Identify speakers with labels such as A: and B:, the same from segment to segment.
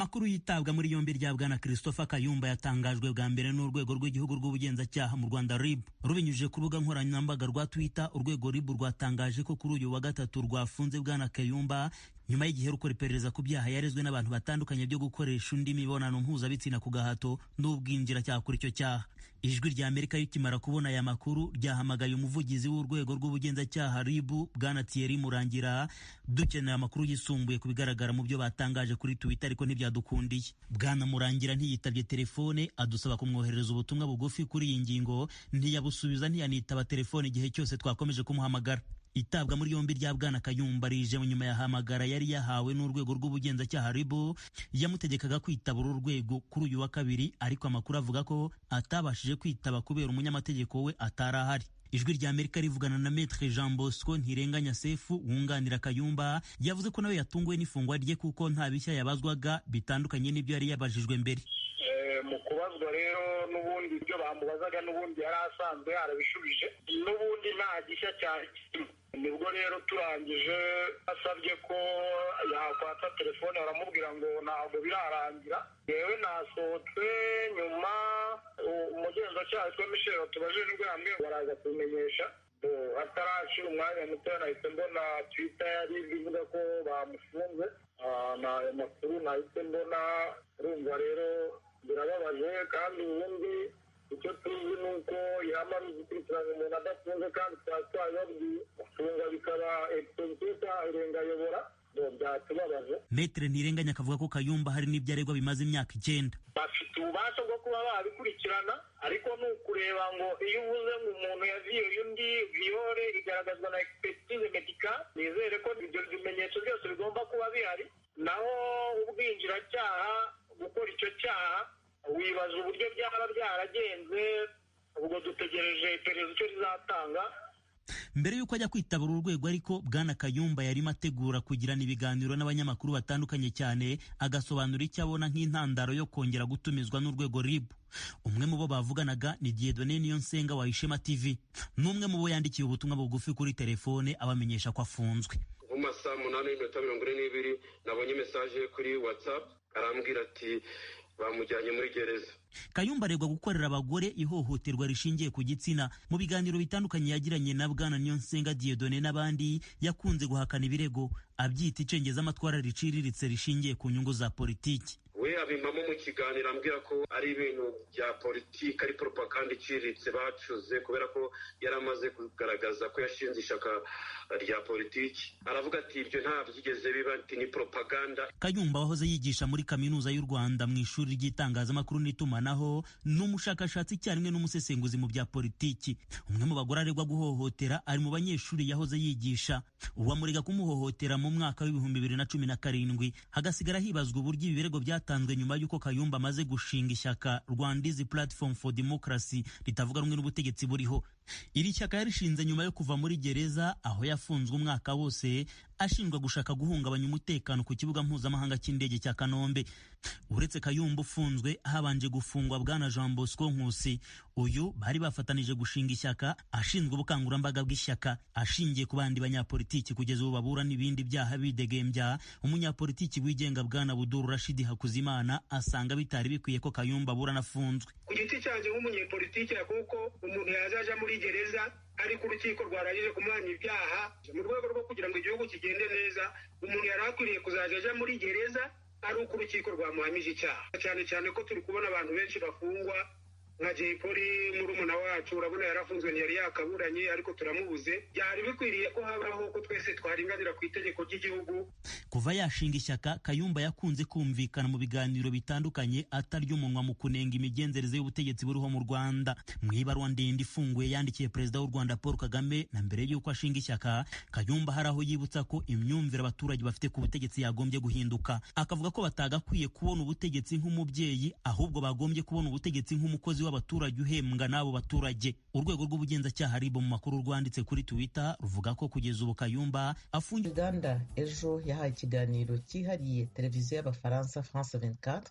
A: Amakuru yitabwa muri yombi rya Bwana Christopher Kayumba yatangajwe bwa mbere n'urwego rw'igihugu rw'ubugenzacyaha mu Rwanda RIB. Rubinyujije ku rubuga nkoranyambaga rwa Twitter, urwego RIB rwatangaje ko kuri uyu wa gatatu rwafunze Bwana Kayumba nyuma y'igihe rukora iperereza ku byaha yarezwe n'abantu batandukanye byo gukoresha undi mibonano mpuzabitsina ku gahato n'ubwinjiracyaha kuri icyo cyaha. Ijwi rya Amerika rikimara kubona aya makuru ryahamagaye umuvugizi w'urwego rw'ubugenzacyaha RIB Bwana Thierry Murangira dukeneye amakuru yisumbuye ku bigaragara mu byo batangaje kuri Twitter, ariko ntibyadukundiye. Bwana Murangira ntiyitabye telefone, adusaba kumwoherereza ubutumwa bugufi kuri iyi ngingo, ntiyabusubiza ntiyanitaba telefone igihe cyose twakomeje kumuhamagara. Itabwa muri yombi rya Bwana Kayumba rije nyuma ya hamagara yari yahawe n'urwego rw'ubugenzacyaha RIB yamutegekaga kwitaba uru rwego kuri uyu wa kabiri, ariko amakuru avuga ko atabashije kwitaba kubera umunyamategeko we atarahari. Ijwi rya Amerika rivugana na Maître Jean Bosco Ntirenganya Sefu wunganira Kayumba yavuze ko nawe yatunguwe n'ifungwa rye kuko nta bishya yabazwaga bitandukanye n'ibyo yari yabajijwe mbere.
B: Mu kubazwa rero n'ubundi ibyo bamubazaga n'ubundi yari asanzwe yarabishubije, n'ubundi nta gishya cyane. Nibwo rero turangije asabye ko yakwatsa telefone, baramubwira ngo ntabwo birarangira. Yewe nasohotse nyuma umugenzacyaha witwa Michel watubajije nibwo yambwiye ngo araza kubimenyesha. Atarashira umwanya muto nahise mbona Twitter yari ivuga ko bamufunze, n'ayo makuru nahise mbona. Urumva rero birababaje, kandi ubundi icyo tuzi ni uko yamara gukurikirana umuntu adafunze kandi twabibabwiye, gufunga bikaba exposition irengayobora, byatubabaje.
A: Maître Ntirenganya akavuga ko Kayumba hari n'ibyo aregwa bimaze imyaka 9.
B: Bafite ububasha bwo kuba babikurikirana, ariko ni ukureba ngo iyo uvuze ngo umuntu yaviyoye undi, viyore igaragazwa na expertise medical, nizere ko ibyo bimenyetso byose bigomba kuba bihari. Naho ubwinjiracyaha, gukora icyo cyaha, wibaza uburyo byaba byaragenze, ubwo dutegereje iperereza icyo rizatanga.
A: Mbere y'uko ajya kwitaba uru rwego ariko Bwana Kayumba yarimo ategura kugirana ibiganiro n'abanyamakuru batandukanye cyane, agasobanura icyo abona nk'intandaro yo kongera gutumizwa n'urwego RIB. Umwe mu bo bavuganaga ni Dieudonné Niyonsenga wa Ishema TV, n'umwe mu bo yandikiye ubutumwa bugufi kuri telefone abamenyesha ko afunzwe.
C: Mu masaha 8:42 nabonye message kuri WhatsApp arambwira ati bamujyanye muri gereza.
A: Kayumba aregwa gukorera abagore ihohoterwa rishingiye ku gitsina. Mu biganiro bitandukanye yagiranye na Bwana Niyonsenga Dieudonné n'abandi, yakunze guhakana ibirego, abyita icengezamatwara riciriritse rishingiye ku nyungu za politiki.
C: We abimamo mu kiganiro ambwira ko ari ibintu bya politiki, ari propaganda iciriritse bacuze, kubera ko yaramaze kugaragaza ko yashinze ishaka rya politiki. Aravuga ati ibyo nta byigeze biba, ati ni propaganda.
A: Kayumba wahoze yigisha muri Kaminuza y'u Rwanda mu ishuri ry'itangazamakuru n'itumanaho, n'umushakashatsi cyane n'umusesenguzi mu bya politiki. Umwe mu bagore aregwa guhohotera ari mu banyeshuri yahoze yigisha. Uwamurega kumuhohotera mu mwaka w'ibihumbi 2017, hagasigara hibazwa uburyo ibi birego byatanzwe nyuma y'uko Kayumba amaze gushinga ishyaka Rwandizi Platform for Democracy ritavuga rumwe n'ubutegetsi buriho. Iri shyaka yarishinze nyuma yo kuva muri gereza, aho yafunzwe umwaka wose ashinjwa gushaka guhungabanya umutekano ku kibuga mpuzamahanga cy'indege cya Kanombe. Uretse Kayumba ufunzwe, habanje gufungwa Bwana Jean Bosco Nkusi. Uyu bari bafatanije gushinga ishyaka, ashinzwe ubukangurambaga bw'ishyaka, ashingiye ku bandi banyapolitiki kugeza ubu babura n'ibindi byaha bidegembya. Umunyapolitiki wigenga Bwana Buduru Rashidi Hakuzimana asanga bitari bikwiye ko Kayumba aburana afunzwe.
D: Ku giti cyanjye nk'umunyapolitiki, kuko umuntu yazaja muri gereza ariko urukiko rwarangije kumwanya ibyaha, mu rwego rwo kugira ngo igihugu kigende neza, umuntu yari akwiriye kuzaja aja muri gereza ari uko urukiko rwamuhamije icyaha. Cyane cyane ko turi kubona abantu benshi bafungwa nka Jay Polly murumuna wacu, urabona yarafunzwe ntiyari yakaburanye, ariko turamubuze. Byari bikwiriye ko habaho ko twese twaringanira ku itegeko ry'igihugu.
A: Kuva yashinga ishyaka, Kayumba yakunze kumvikana mu biganiro bitandukanye atarya umunwa mu kunenga imigenzereze y'ubutegetsi buriho mu Rwanda. Mu ibaruwa ndende ifunguye yandikiye Perezida w'u Rwanda Paul Kagame na mbere y'uko ashinga ishyaka, Kayumba hari aho yibutsa ko imyumvire abaturage bafite ku butegetsi yagombye guhinduka. Akavuga ko batagakwiye kubona ubutegetsi nk'umubyeyi, ahubwo bagombye kubona ubutegetsi nk'umukozi w'abaturage uhembwa n'abo baturage. Urwego rw'ubugenzacyaha RIB mu makuru rwanditse kuri Twitter ruvuga ko kugeza ubu Kayumba afungiye.
E: Uganda ejo yahaye ikiganiro cyihariye televiziyo y'Abafaransa France 24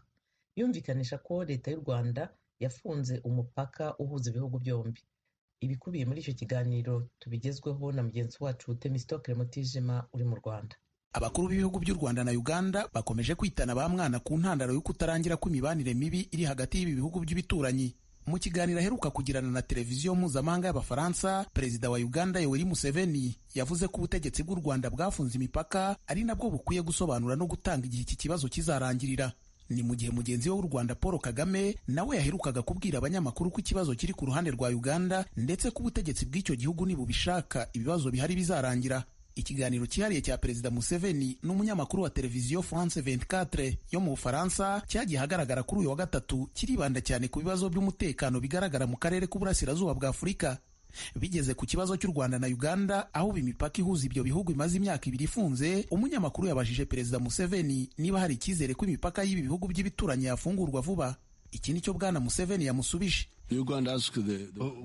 E: yumvikanisha ko leta y'u Rwanda yafunze umupaka uhuza ibihugu byombi. Ibikubiye muri icyo kiganiro tubigezweho na mugenzi wacu Temistokle Mutijima uri mu Rwanda.
F: Abakuru b'ibihugu by'u Rwanda na Uganda bakomeje kwitana ba mwana ku ntandaro yo kutarangira kw'imibanire mibi iri hagati y'ibi bihugu by'ibituranyi. Mu kiganiro aheruka kugirana na televiziyo mpuzamahanga y'Abafaransa, perezida wa Uganda Yoweri Museveni yavuze ko ubutegetsi bw'u Rwanda bwafunze imipaka ari nabwo bukwiye gusobanura no gutanga igihe iki kibazo kizarangirira. Ni mu gihe mugenzi we w'u Rwanda Paul Kagame nawe yaherukaga kubwira abanyamakuru ko ikibazo kiri ku ruhande rwa Uganda ndetse ko ubutegetsi bw'icyo gihugu nibubishaka ibibazo bihari bizarangira. Ikiganiro cyihariye cya perezida Museveni n'umunyamakuru wa televiziyo France 24 yo mu Bufaransa cyagiye hagaragara kuri uyu wa gatatu kiribanda cyane ku bibazo by'umutekano bigaragara mu karere k'uburasirazuba bwa Afurika. Bigeze ku kibazo cy'u Rwanda na Uganda aho imipaka ihuza ibyo bihugu imaze imyaka 2 ifunze, umunyamakuru yabajije perezida Museveni niba hari icyizere ko imipaka y'ibi bihugu by'ibituranyi yafungurwa vuba. Iki nicyo bwana Museveni yamusubije.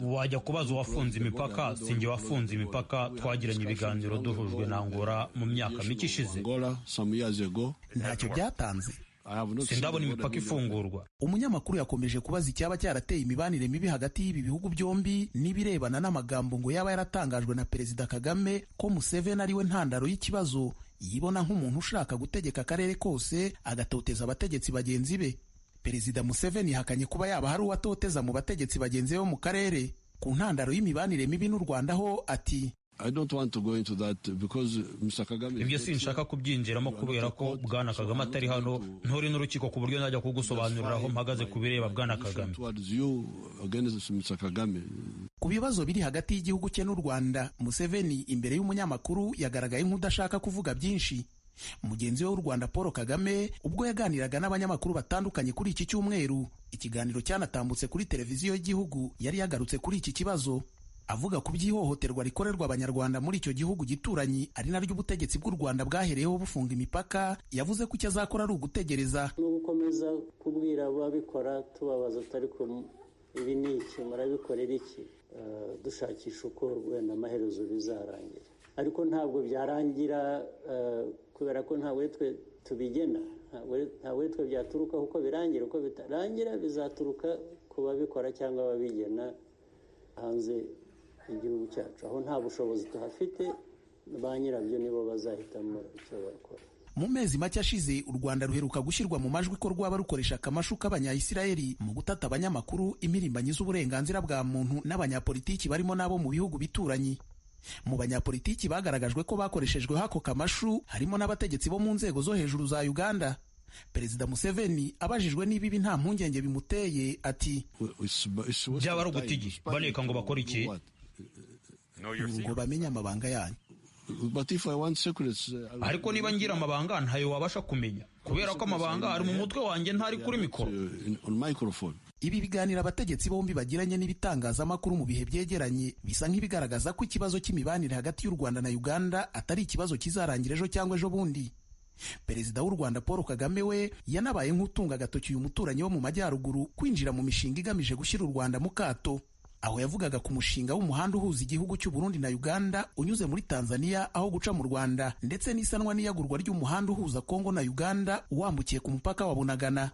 G: Wajya kubaza uwafunze imipaka, sinjye wafunze imipaka. Twagiranye ibiganiro duhujwe na Angola mu myaka mike ishize.
F: Ntacyo byatanze.
G: Sindabona imipaka ifungurwa.
F: Umunyamakuru yakomeje kubaza icyaba cyarateye imibanire mibi hagati y'ibi bihugu byombi n'ibirebana n'amagambo ngo yaba yaratangajwe na perezida Kagame ko Museveni ariwe ntandaro y'ikibazo, yibona nk'umuntu ushaka gutegeka akarere kose agatoteza abategetsi bagenzi be. Perezida Museveni yahakanye kuba yaba hari uwatoteza mu bategetsi bagenzi be bo mu karere. Ku ntandaro y'imibanire mibi n'u Rwanda ho ati
G: ibyo sinshaka kubyinjiramo kubera ko bwana Kagame atari hano, nturi n'urukiko ku buryo najya kugusobanurira aho mpagaze ku bireba bwana Kagame.
F: Ku bibazo biri hagati y'igihugu cye n'u Rwanda, Museveni imbere y'umunyamakuru yagaragaye nk'udashaka kuvuga byinshi. Mugenzi we w'u Rwanda Paul Kagame ubwo yaganiraga n'abanyamakuru batandukanye kuri iki cyumweru, ikiganiro cyanatambutse kuri televiziyo y'igihugu, yari yagarutse kuri iki kibazo avuga ku by'ihohoterwa rikorerwa abanyarwanda muri icyo gihugu gituranyi ari naryo ubutegetsi bw'u Rwanda bwahereyeho bufunga imipaka. Yavuze ko icyo azakora ari ugutegereza
H: no gukomeza kubwira ababikora tubabaza ariko ibi ni iki, murabikorera iki, dushakisha uko wenda amaherezo bizarangira. Ariko ntabwo byarangira kubera ko ntawe twe tubigena, ntawe twe byaturuka uko birangira. Uko bitarangira bizaturuka ku babikora cyangwa ababigena hanze igihugu cyacu, aho nta bushobozi tuhafite, ba nyirabyo nibo bazahitamo icyo bakora.
F: Mu mezi make ashize u Rwanda ruheruka gushyirwa mu majwi ko rwaba rukoresha akamashu k'Abanya-Isiraheli mu gutata abanyamakuru, impirimbanyi z'uburenganzira bwa muntu n'abanyapolitiki barimo n'abo mu bihugu bituranyi. Mu banyapolitiki bagaragajwe ko bakoreshejwe hako kamashu harimo n'abategetsi bo mu nzego zo hejuru za Uganda. Perezida Museveni abajijwe niba ibi nta mpungenge bimuteye ati
G: byaba ari ugutigi bareka ngo bakora iki,
F: ngo bamenye amabanga yanyu.
G: Ariko niba ngira amabanga ntayo wabasha kumenya kubera ko amabanga ari mu mutwe wanjye ntari kuri mikoro.
F: Ibi biganiro abategetsi bombi bagiranye n'ibitangazamakuru mu bihe byegeranye bisa nk'ibigaragaza ko ikibazo cy'imibanire hagati y'u Rwanda na Uganda atari ikibazo kizarangira ejo cyangwa ejo bundi. Perezida w'u Rwanda Paul Kagame we yanabaye nk'utunga agatoki uyu muturanyi wo mu majyaruguru kwinjira mu mishinga igamije gushyira u Rwanda mu kato. Aho yavugaga ku mushinga w'umuhanda uhuza igihugu cy'u Burundi na Uganda unyuze muri Tanzania aho guca mu Rwanda, ndetse n'isanwa n'iyagurwa ry'umuhanda uhuza Kongo na Uganda wambukiye ku mupaka wa Bunagana.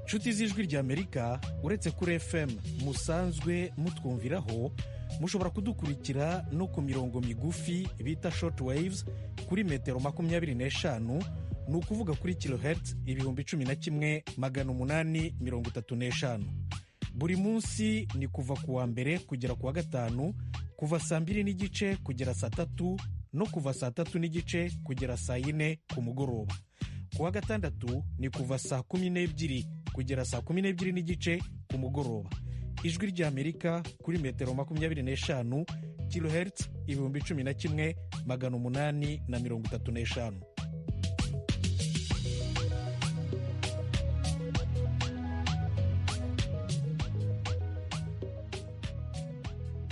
I: Inshuti z'Ijwi ry'Amerika, uretse kuri FM musanzwe mutwumviraho, mushobora kudukurikira no ku mirongo migufi bita short waves kuri metero 25, ni ukuvuga kuri kilohertz 11,835. Buri munsi ni kuva ku wa mbere kugera ku wa gatanu, kuva saa 2:30 kugera saa 3 no kuva saa 3:30 kugera saa 4 ku mugoroba. Ku wa gatandatu ni kuva saa 12 kugera saa 12:30 ku mugoroba. Ijwi ry'Amerika kuri metero 25 kilohertz 11,835.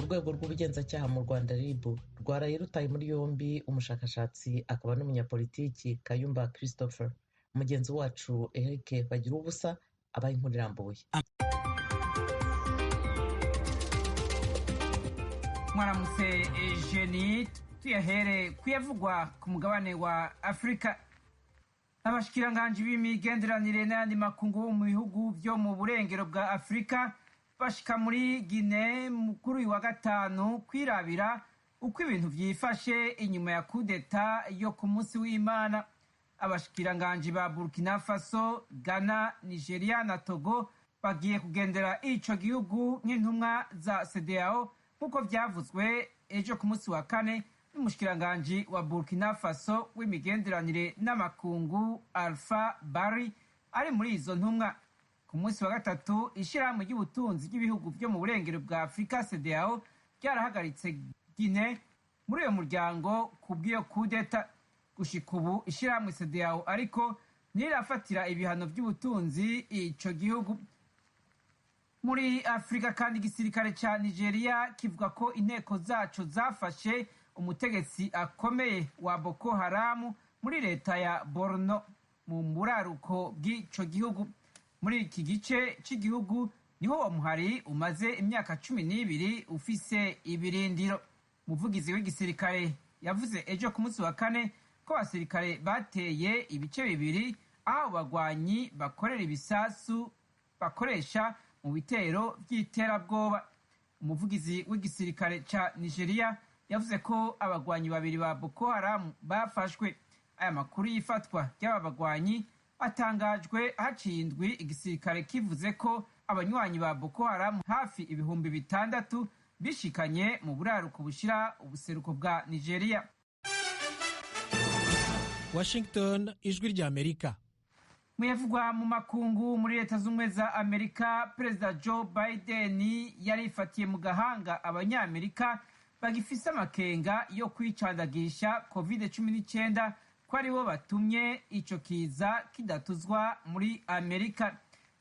E: Urwego rw'ubugenzacyaha mu Rwanda RIB rwaraye rutaye muri yombi umushakashatsi akaba n'umunyapolitiki Kayumba Christopher. Mugenzi wacu Eric Bagira ubusa abaye inkuru irambuye.
J: Mwaramutse Jenny, tuyahere kuyavugwa ku mugabane wa Afrika. Abashikiranganje b'imigenderanire n'andi makungu mu bihugu byo mu burengero bwa Afrika bashika muri Guinea kuri uyu wa gatanu kwirabira uko ibintu vyifashe inyuma ya kudeta yo ku munsi w'Imana. Abashikiranganji ba Burkina Faso, Ghana, Nigeria na Togo bagiye kugendera ico gihugu nk'intumwa za CEDEAO nk'uko vyavuzwe ejo ku munsi wa kane n'umushikiranganji wa Burkina Faso w'imigenderanire n'amakungu Alpha Bari ari muri izo ntumwa. Ku munsi wa gatatu ishirahamwe ry'ubutunzi ry'ibihugu vyo mu burengero bwa Afrika CEDEAO ryarahagaritse Guinea muri uyo muryango kubw'iyo kudeta. Gushika ubu ishirahamwe CEDEAO ariko ntirafatira ibihano vy'ubutunzi ico gihugu. Muri Afrika kandi igisirikare ca Nigeria kivuga ko inteko zaco zafashe umutegetsi akomeye wa Boko Haram muri leta ya Borno mu buraruko bw'ico gihugu. Muri iki gice c'igihugu niho uwo muhari umaze imyaka 12 ufise ibirindiro. Umuvugizi w'igisirikare yavuze ejo ku munsi wa kane ko abasirikare bateye ibice bibiri aho bagwanyi bakorera ibisasu bakoresha mu bitero vy'iterabwoba. Umuvugizi w'igisirikare ca Nigeria yavuze ko abagwanyi babiri ba Boko Haram bafashwe. Aya makuru y'ifatwa ry'aba bagwanyi atangajwe haciye indwi igisirikare kivuze ko abanywanyi ba Boko Haram hafi 6,000 bishikanye mu buraruko bushira ubuseruko bwa Nigeria.
I: Washington, ijwi rya Amerika.
J: Muyavugwa mu makungu muri leta z'ubumwe za Amerika, Perezida Joe Biden yarifatiye mu gahanga abanyamerika bagifise amakenga yo kwicandagisha COVID-19 ko aribo batumye ico kiza kidatuzwa muri Amerika.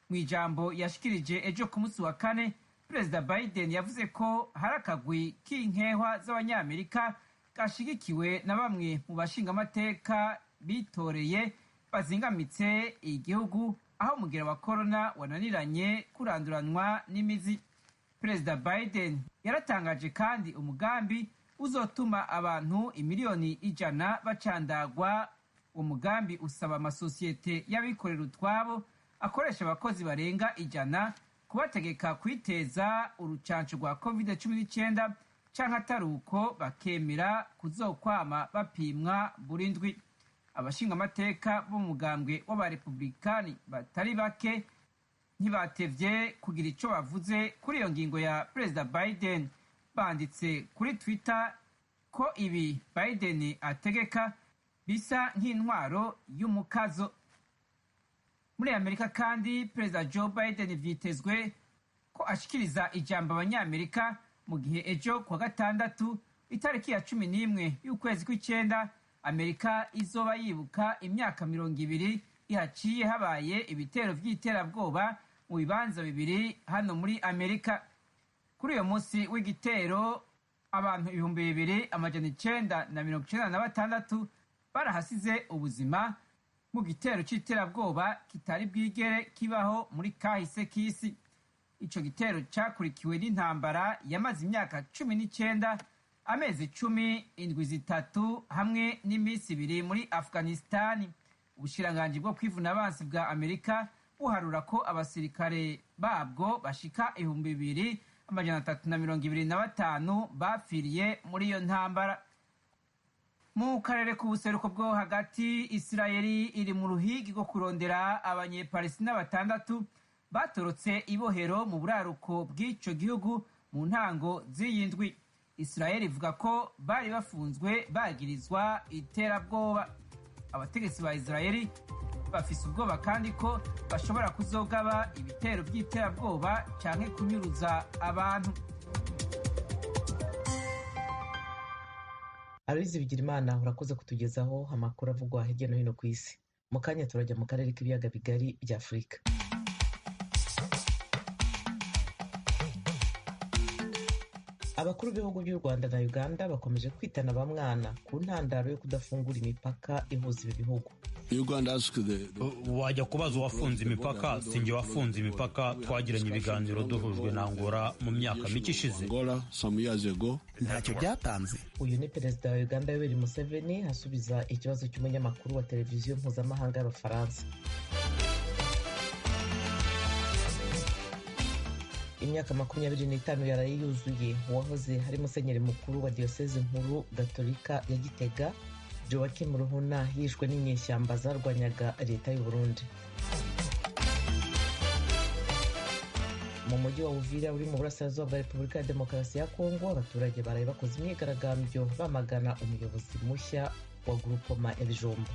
J: Mu ijambo yashikirije ejo ku munsi wa kane, Perezida Biden yavuze ko hari akagwi k'inkehwa z'abanyamerika gashigikiwe na bamwe mu bashingamateka bitoreye bazingamitse igihugu aho umugera wa corona wananiranye kuranduranwa n'imizi. Perezida Biden yaratangaje kandi umugambi uzotuma abantu imiliyoni 100 bacandagwa. Umugambi usaba amasosiyete y'abikorera utwabo akoresha abakozi barenga 100 kubategeka kwiteza urucanco rwa COVID-19 canke ataruko bakemera kuzokwama bapimwa buri ndwi. Abashingamateka b'umugambwe w'abarepublikani batari bake ntibatevye kugira ico bavuze kuri iyo ngingo ya Perezida Biden. Banditse kuri Twitter ko ibi Biden ategeka bisa nk'intwaro y'umukazo. Muri Amerika kandi Perezida Joe Biden vyitezwe ko ashikiriza ijambo abanyamerika mu gihe ejo kwa gatandatu itariki ya 11 y'ukwezi kw'icenda Amerika izoba yibuka imyaka 20 ihaciye habaye ibitero vy'iterabwoba mu bibanza bibiri hano muri Amerika. Kuri uyo munsi w'igitero abantu 2,996 barahasize ubuzima mu gitero c'iterabwoba kitari bwigere kibaho muri kahise k'isi. Ico gitero cakurikiwe n'intambara yamaze imyaka 19, amezi 10, indwi zitatu hamwe n'imisi 2 muri Afghanistan. Ubushikiranganji bwo kwivuna abansi bwa Amerika buharura ko abasirikare babwo bashika 2,325 bapfiriye muri iyo ntambara. Mu karere k'ubuseruko bwo hagati, Isirayeli iri mu ruhigi rwo kurondera abanyepalestina 6 batorotse ibohero mu buraruko bw'ico gihugu mu ntango z'iyindwi. Isirayeli ivuga ko bari bafunzwe bagirizwa iterabwoba. Abategetsi ba Isirayeli bafise ubwoba kandi ko bashobora kuzogaba ibitero by'iterabwoba canke kunyuruza abantu.
E: Aloyizi Bigirimana, urakoze kutugezaho amakuru avugwa hirya no hino ku isi. Mu kanya turajya mu karere k'ibiyaga bigari bya Afurika. Abakuru b'ibihugu by'u Rwanda na Uganda bakomeje kwitana ba mwana ku ntandaro yo kudafungura imipaka ihuza ibi bihugu.
G: Wajya kubaza uwafunze imipaka, sinjye wafunze imipaka. Twagiranye ibiganiro duhujwe na Angola mu myaka mike ishize.
F: Ntacyo byatanze.
E: Uyu ni Perezida wa Uganda Yoweri Museveni asubiza ikibazo cy'umunyamakuru wa televiziyo mpuzamahanga y'Abafaransa. imyaka 25 yaraye yuzuye uwahoze ari musenyeri mukuru wa diyoseze nkuru gatolika ya Gitega Joachim Ruhuna yishwe n'inyeshyamba zarwanyaga leta y'u Burundi. Mu mujyi wa Uvira uri mu burasirazuba bwa Repubulika ya Demokarasi ya Kongo, abaturage baraye bakoze imyigaragambyo bamagana umuyobozi mushya wa Groupement ya Bijombo.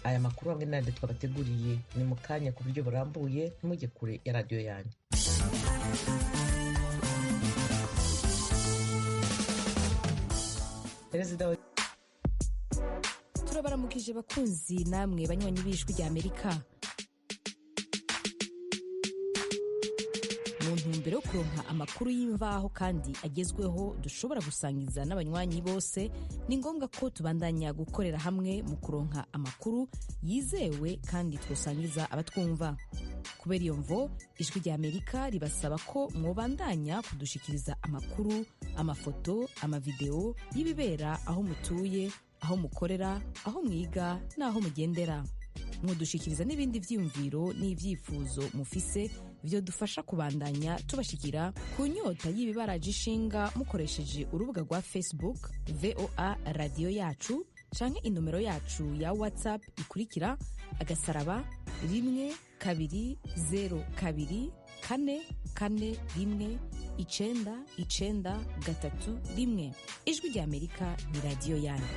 E: Aya makuru hamwe n'andi twabateguriye ni mu kanya ku buryo burambuye, ntimujye kure ya radiyo yanyu. Perezida
K: turabaramukije bakunzi namwe banywanyi b'ijwi rya Amerika. Mu ntumbero yo kuronka amakuru y'imvaho kandi agezweho dushobora gusangiza n'abanywanyi bose, ni ngombwa ko tubandanya gukorera hamwe mu kuronka amakuru yizewe kandi twosangiza abatwumva. Kubera iyo mvo, ijwi rya Amerika ribasaba ko mwobandanya kudushikiriza amakuru, amafoto, amavideo y'ibibera aho mutuye, aho mukorera, aho mwiga n'aho mugendera. Mudushikiriza n'ibindi vyiyumviro n'ivyifuzo mufise vyo dufasha kubandanya tubashikira ku nyota y'ibibaraje ishinga mukoresheje urubuga rwa Facebook VOA Radio Yacu canke inomero yacu ya WhatsApp ikurikira *12024419931. Ijwi rya Amerika ni radio yanyu.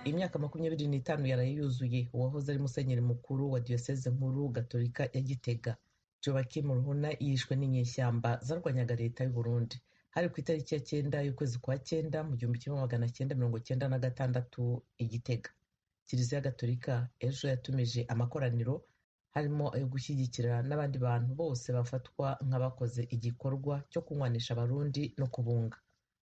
E: Imyaka 25 yaraye yuzuye uwahoze ari musenyeri mukuru wa diyoseze nkuru gatolika ya Gitega Joachim Ruhuna yishwe n'inyeshyamba zarwanyaga leta y'u Burundi. Hari ku itariki ya 9 y'ukwezi kwa 9 mu 1996 i Gitega. Kiliziya Gatolika ejo yatumije amakoraniro harimo ayo gushyigikira n'abandi bantu bose bafatwa nk'abakoze igikorwa cyo kunywanisha abarundi no kubunga.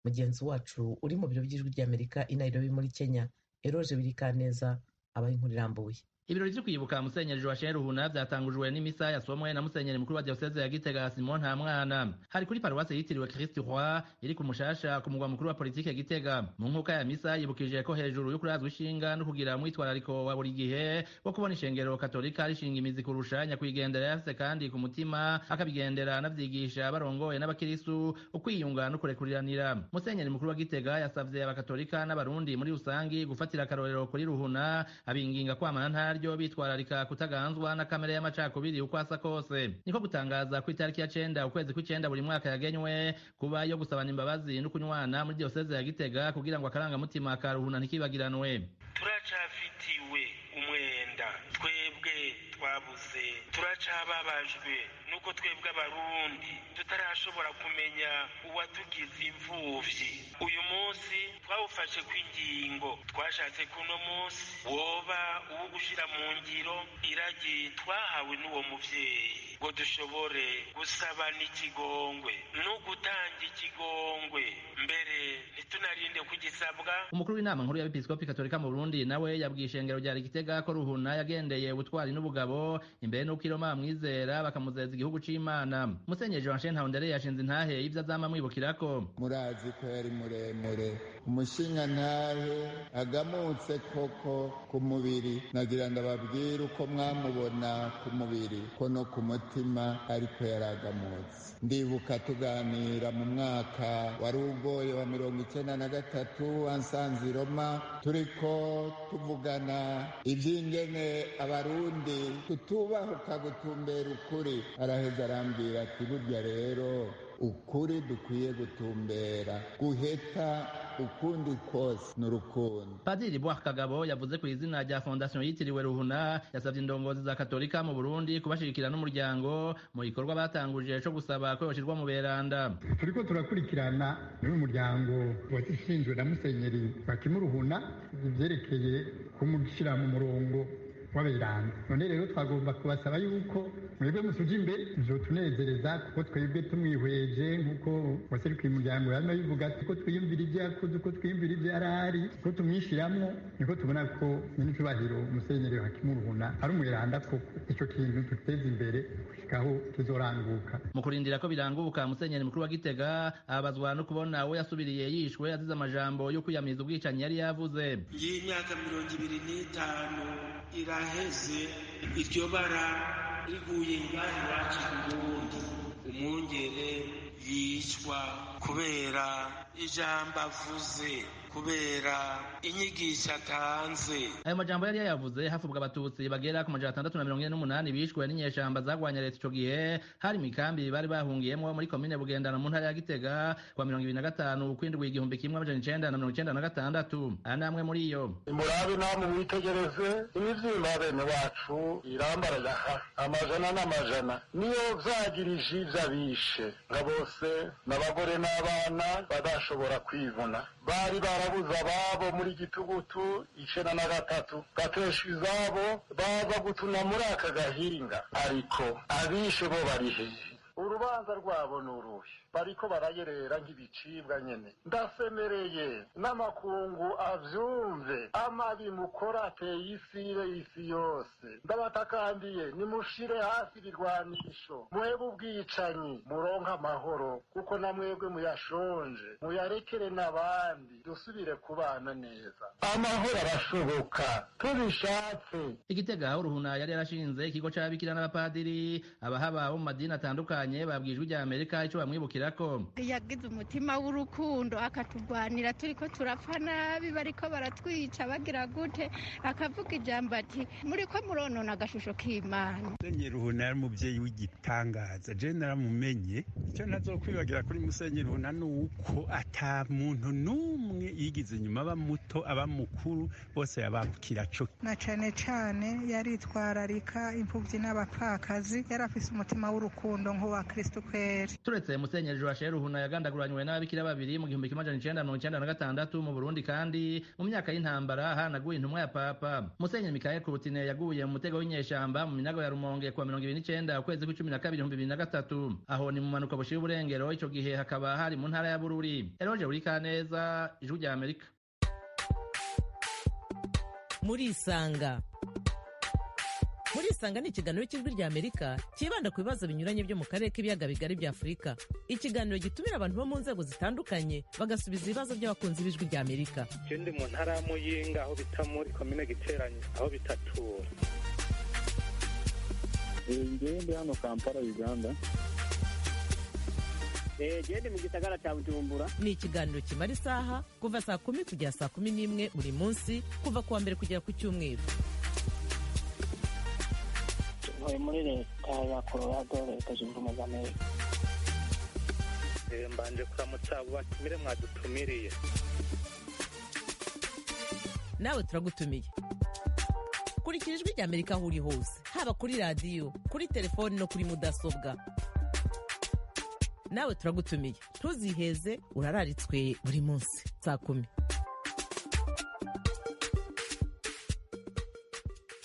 E: Mugenzi wacu uri mu biro by'ijwi rya Amerika i Nairobi muri Kenya, Eroje Birikaneza, abaye inkuru irambuye.
L: Ibirori byo kwibuka musenyeri Joachim Ruhuna byatangujwe n'imisa yasomwe na musenyeri mukuru wa diyoseze ya Gitega Simon Ntamwana. Hari kuri paruwase yitiriwe Christ Roi iri ku Mushasha ku mugwa mukuru wa politike Gitega. Mu nkuka ya misa yibukije ko hejuru yo kurazwa ishinga no kugira mwitwarariko wa buri gihe wo kubona ishengero katolika rishinga imizi kurushanya kwigendera yafise kandi ku mutima akabigendera navyigisha barongoye n'abakirisu ukwiyunga no kurekuriranira. Musenyeri mukuru wa Gitega yasavye abakatolika n'abarundi muri rusangi gufatira akarorero kuri Ruhuna, abinginga kwamana ryo bitwararika kutaganzwa na kamere y'amacakubiri uko asa kose. Niko gutangaza ku itariki ya 9 ukwezi kw'icenda buri mwaka yagenywe kuba yo gusabana imbabazi no kunywana muri diyoseze ya Gitega kugira ngo akaranga mutima ka Ruhuna ntikibagiranwe.
M: Turacafitiwe umwenda twebwe twabuze, turacababajwe nuko twebwe abarundi tutarashobora kumenya uwatugize imfuvyi. Uyu munsi twawufashe kw'ingingo, twashatse kuno munsi woba uwo gushira mu ngiro iragi twahawe n'uwo muvyeyi ngo dushobore gusaba n'ikigongwe no gutanga ikigongwe, mbere ntitunarinde kugisabwa.
L: Umukuru w'inama nkuru y'abepiskopi katolika mu Burundi nawe yabwiye ishengero rya Gitega ko Ruhuna yagendeye ubutwari n'ubugabo imbere n'uko Iroma mwizera bakamuzeza igihugu c'Imana. Musenyeri Joachim Ntahondere yashinze intahe y'ivyo azama mwibukirako.
N: Murazi ko yari muremure, umushinga ntahe agamutse koko ku mubiri, nagira ndababwira uko mwamubona ku mubiri ko no ku mutima ariko yaragamutse. Ndibuka tuganira mu mwaka wari ugoye wa 1993 ansanze i Roma, turiko tuvugana ivy'ingene abarundi tutubahuka gutumbera ukuri. Araheza arambwira ati burya rero ukuri dukwiye gutumbera, guheta ukundi kose n'urukundo.
L: Padiri Bwa Kagabo yavuze ku izina rya fondation yitiriwe Ruhuna yasavye indongozi za Katolika mu Burundi kubashirikira n'umuryango mu gikorwa batanguje cyo gusaba ko yoshirwa mu beranda.
O: Turiko turakurikirana n'umuryango washinzwe na Musenyeri Joachim Ruhuna ivyerekeye kumushira mu murongo w'aberanda. None rero twagomba kubasaba yuko mwebwe musuje imbere bizotunezereza kuko twebwe tumwihweje nk'uko waserukiye umuryango yarimo bivuga ko twiyumvira ibyo yakoze, uko twiyumvira ibyo yari ari, ko tumwishyiramo, niko tubona ko nyir'icyubahiro Musenyeri Hakimu Ruhuna ari umweranda koko. Icyo kintu duteza imbere gushikaho kizoranguka.
L: Mu kurindira ko biranguka, Musenyeri mukuru wa Gitega abazwa no kubona we yasubiriye yishwe azize amajambo yo kwiyamiriza ubwicanyi yari yavuze.
M: Y'imyaka 25 iraheze iryo bara riguye ngaho iwacu mu Burundi, umwungere yicwa kubera ijambo avuze, kubera inyigisho atanze.
L: Ayo majambo yari yavuze hafubwa abatutsi bagera ku 648 bishwe n'inyeshamba zagwanya leta ico gihe, hari mikambi bari bahungiyemo muri komine Bugendana mu ntara ya Gitega kwa 25 ukwindwi 1996. Aya namwe muri iyo.
P: Murabe namwe mwitegereze imivyimba bene wacu irambara amajana n'amajana niyo vyagirije ivy'abishe nga bose n'abagore n'abana badashobora kwivuna. Bari barabuza ababo muri Gitugutu 93 gatesha izabo baza gutuna muri aka gahinga, ariko abishe bo bari hehe? Urubanza rwabo nuruhe? Bariko barayerera nk'ibicibwa nyene. Ndasemereye n'amakungu avyumve, amabi mukora ateye isi yose. Ndabatakambiye nimushire hasi birwanisho, muhebe ubwicanyi, muronka amahoro, kuko namwebwe muyashonje, muyarekere n'abandi, dusubire kubana neza. Amahoro arashoboka tubishatse.
L: Igitega Ruhuna yari yarashinze ikigo c'ababikira n'abapadiri abahaba bo mu madini atandukanye babwijwe rya Amerika ico bamwibukira ko
Q: yagize umutima w'urukundo akaturwanira turiko turapfa nabi bariko baratwica bagira gute, akavuga ijambo ati muriko muronona agashusho k'Imana.
R: Musenyeri Ruhuna yari umuvyeyi w'igitangaza, je naramumenye. Icyo nazokwibagira kuri Musenyeri Ruhuna nuko ata muntu numwe yigize nyuma, aba muto aba mukuru bose yababukira co.
S: Na cane cane yaritwararika imfuvyi n'abapfakazi, yarafise umutima w'urukundo nk'uwa Kristo kweri.
L: Turetse Musenyeri Joachim Ruhuna yagandaguranywe n'ababikira babiri mu 1996 mu Burundi, kandi mu myaka y'intambara hanaguye intumwa ya Papa. Musenyeri Michael Kurutine yaguye mu mutego w'inyeshamba mu minago ya Rumonge kwa 29 ukwezi kwa 12 2003. Aho ni mu manuka bushira uburengero, ico gihe hakaba hari mu ntara ya Bururi. Eroje Urikaneza, Ijwi rya Amerika.
E: Muri Isanga ni ikiganiro cy'Ijwi rya Amerika kibanda ku bibazo binyuranye byo mu karere k'ibiyaga bigari bya Afurika. Ikiganiro gitumira abantu bo mu nzego zitandukanye bagasubiza ibibazo by'abakunzi b'Ijwi rya Amerika.
T: Ndi mu ntara ya Muyinga aho bita muri komine Giteranyi aho bitatura.
U: Ndi hano Kampala Uganda.
V: Ndi mu gisagara cya Bujumbura.
E: Ni ikiganiro kimara isaha kuva saa 10 kugera saa 11 buri munsi, kuva kuwa mbere kugera ku cyumweru.
V: Muri leta ya Colorado, leta zunze ubumwe za Amerika.
T: Mbanje kuramutsa batumire mwadutumiriye.
E: Nawe turagutumiye. Kurikira Ijwi rya Amerika aho uri hose, haba kuri radiyo, kuri telefoni no kuri mudasobwa. Nawe turagutumiye, ntuziheze, urararitswe buri munsi saa 10.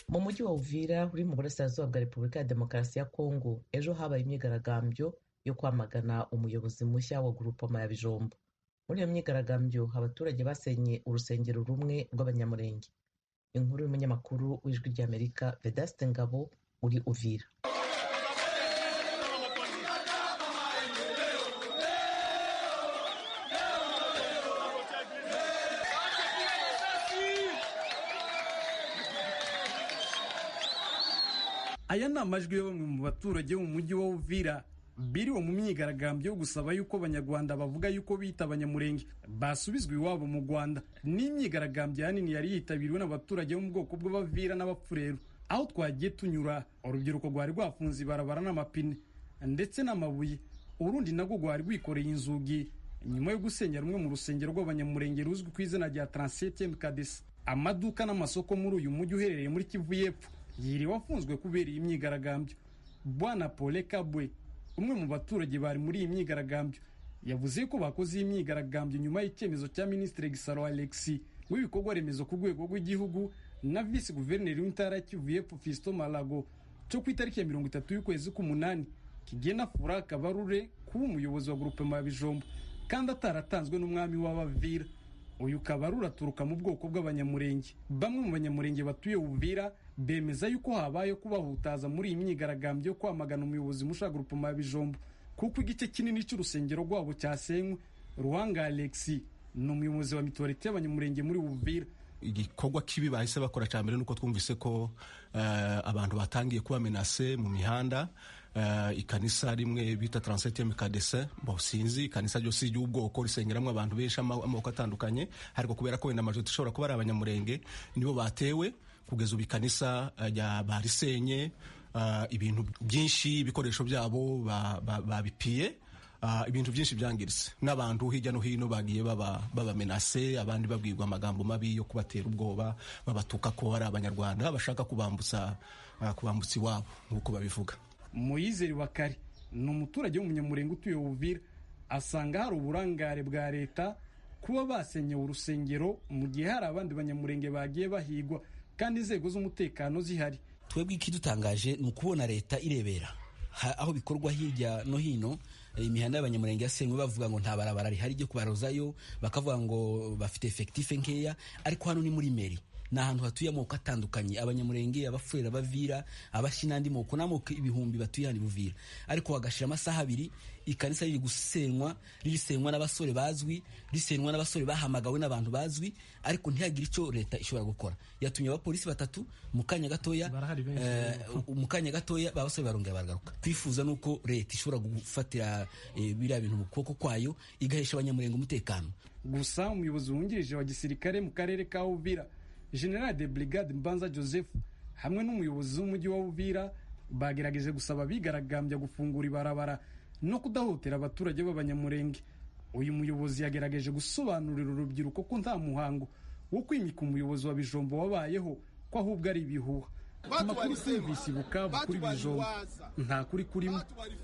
E: Mu mujyi wa Uvira uri mu burasirazuba bwa Repubulika ya Demokarasi ya Kongo, ejo habaye imyigaragambyo yo kwamagana umuyobozi mushya wa Groupement ya Bijombo. Muri iyo myigaragambyo abaturage basenye urusengero rumwe rw'abanyamurenge. Inkuru y'umunyamakuru w'Ijwi rya Amerika Vedaste Ngabo uri Uvira.
W: Aya ni amajwi yo bamwe mu baturage mu mujyi wa Uvira biriwe mu myigaragambyo yo gusaba yuko abanyarwanda bavuga yuko bita abanyamurenge basubizwa iwabo mu Rwanda. Ni imyigaragambyo yanini yari yitabiriwe n'abaturage bo mu bwoko bw'Abavira n'Abapfurero. Aho twagiye tunyura, urubyiruko rwari rwafunze ibarabara n'amapine ndetse n'amabuye, urundi nagwo rwari rwikoreye inzugi nyuma yo gusenya rumwe mu rusengero rw'abanyamurenge ruzwi ku izina rya 37e Kadesi. Amaduka n'amasoko muri uyu mujyi uherereye muri Kivu y'Epfo yiriwe afunzwe kubera iyi myigaragambyo. Bwana Paul Kabwe, umwe mu baturage bari muri iyi myigaragambyo, yavuze ko bakoze iyi myigaragambyo nyuma y'icyemezo cya Minisitiri Gisaro Alexis w'ibikorwa remezo ku rwego rw'igihugu na Vice Guverineri w'intara ya Kivu y'Epfo Fiston Malago cyo ku itariki ya 30 y'ukwezi k'umunani kigena Furaha Kabarure kuba umuyobozi wa groupement ya Bijombo kandi ataratanzwe n'umwami w'Abavira. Uyu Kabarure aturuka mu bwoko bw'abanyamurenge. Bamwe mu banyamurenge batuye Uvira bemeza yuko habaye kubahutaza muri iyi myigaragambyo yo kwamagana umuyobozi musha groupement ya Bijombo kuko igice kinini cy'urusengero rwabo cyasenywe. Ruhanga Alexis ni umuyobozi wa mitorite y'abanyamurenge muri Uvira.
B: Igikorwa kibi bahise bakora cya mbere nuko twumvise ko abantu batangiye kuba menase mu mihanda. Ikanisa rimwe bita 37e kadese sinzi ikanisa ryose y'ubwoko risengeramwe abantu benshi amoko atandukanye, ariko kubera ko wenda majorite ishobora kuba ari abanyamurenge nibo batewe kugeza ubikanisa barisenye, ibintu byinshi ibikoresho byabo babipiye, ibintu byinshi byangiritse n'abantu hirya no hino bagiye baba menase, abandi babwirwa amagambo mabi yo kubatera ubwoba, babatuka ko ari abanyarwanda bashaka kubambutsa iwabo nk'uko babivuga.
W: Moyizeri Bakari ni umuturage w'umunyamurenge utuye Uvira, asanga hari uburangare bwa leta kuba basenyewe urusengero mu gihe hari abandi banyamurenge bagiye bahigwa kandi inzego z'umutekano zihari.
C: Twebwe ikidutangaje ni ukubona leta irebera aho bikorwa hirya no hino. Imihanda y'abanyamurenge yasenywe bavuga ngo nta barabara rihari ryo kubarozayo, bakavuga ngo bafite effectif nkeya, ariko hano ni muri meri, ni ahantu hatuye amoko atandukanye, abanyamurenge, abafurera, abavira, abashi n'andi moko n'amoko ibihumbi batuye hano Buvira, ariko bagashira amasaha 2 ikanisa riri gusenywa, ririsenywa n'abasore bazwi, risenywa n'abasore bahamagawe n'abantu bazwi, ariko ntihagire icyo leta ishobora gukora. Yatumye abapolisi 3 mu kanya gatoya babasore barongera baragaruka. Twifuza nuko leta ishobora gufatira biriya bintu mu kuboko kwayo igahesha abanyamurenge umutekano.
W: Gusa umuyobozi wungirije wa gisirikare mu karere ka Uvira General de Brigade Mbanza Joseph hamwe n'umuyobozi w'umujyi wa Uvira bagerageje gusaba bigaragambya gufungura ibarabara no kudahotera abaturage b'abanyamurenge. Uyu muyobozi yagerageje gusobanurira urubyiruko ko nta muhango wo kwimika umuyobozi wa Bijombo wabayeho, ko ahubwo ari ibihuha. Amakuru service Bukavu kuri Bijombo nta kuri kurimo.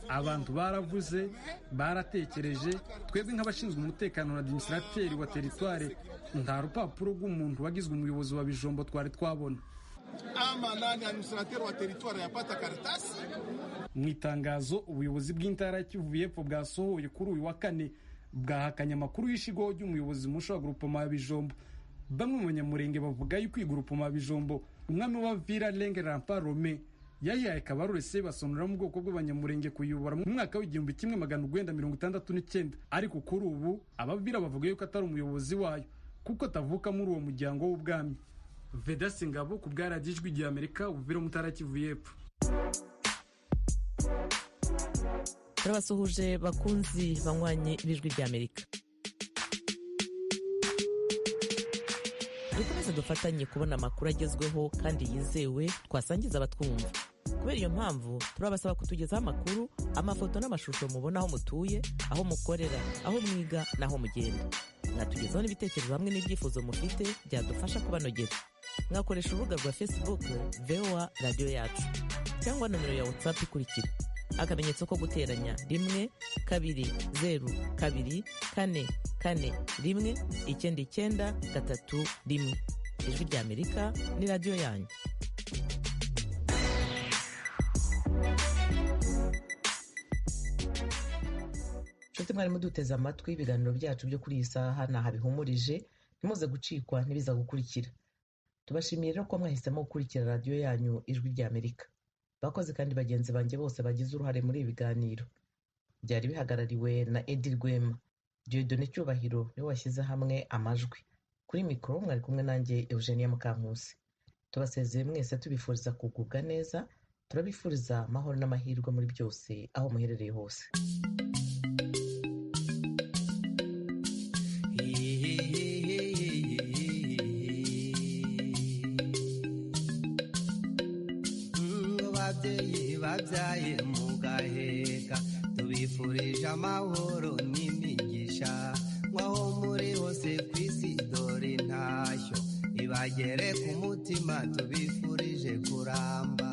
W: Abantu baravuze, baratekereje, twebwe nk'abashinzwe umutekano na administrateur wa territoire nta rupapuro rw'umuntu wagizwe umuyobozi wa Bijombo twari twabona.
D: Administrateur wa territoire yapata karatasi.
W: Mu itangazo ubuyobozi bw'intara ya Kivu y'Epfo bwasohoye kuri uyu wa 4 bwahakanye amakuru y'ishigo ry'umuyobozi musha groupement ya Bijombo. Bamwe mu banyamurenge bavuga yuko groupement ya Bijombo umwami wa Vira Lenge Rampa Rome yayihaye Kabarure Sebasonura mu bwoko bw'abanyamurenge kuyobora mu mwaka w'1969, ariko kuri ubu abavira bavuga yuko atari umuyobozi wayo kuko atavuka muri uwo muryango w'ubwami. Vedaste Ngabo ku bwaragijwe igihe Amerika Uvira mu ntara ya Kivu y'Epfo.
E: Turabasuhuje bakunzi banywanye ibijwi ry'Amerika. Dukomeze dufatanye kubona amakuru agezweho kandi yizewe twasangiza abatwumva. Kubera iyo mpamvu turabasaba kutugezaho amakuru, amafoto n'amashusho mubona aho mutuye, aho mukorera, aho mwiga n'aho mugenda. Mwatugezaho n'ibitekerezo hamwe n'ibyifuzo mufite byadufasha kubanogera. Mwakoresha urubuga rwa Facebook VOA Radio Yacu cyangwa nomero ya WhatsApp ikurikira: akamenyetso ko guteranya 1-2-2-4-4-1-9-9-3-1. Ijwi ry'Amerika ni radio yanyu. Nshuti mwari muduteze amatwi, ibiganiro byacu byo kuri iyi saha naha bihumurije, ntimuze gucikwa ntibiza gukurikira. Tubashimiye rero ko mwahisemo gukurikira radio yanyu Ijwi ry'Amerika. Bakoze kandi bagenzi banjye bose bagize uruhare muri ibi biganiro. Byari bihagarariwe na Edi Rwema. Dieudonne Cyubahiro niwe washyize hamwe amajwi. Kuri mikoro mwari kumwe nanjye Eugenia Mukankusi. Tubasezeye mwese tubifuriza kugubwa neza, turabifuriza amahoro n'amahirwe muri byose aho muherereye hose.
X: Babyaye mugaheka tubifurije amahoro n'imigisha, mwaho muri hose kw'isi dore ntashyo ibagere ku mutima, tubifurije kuramba.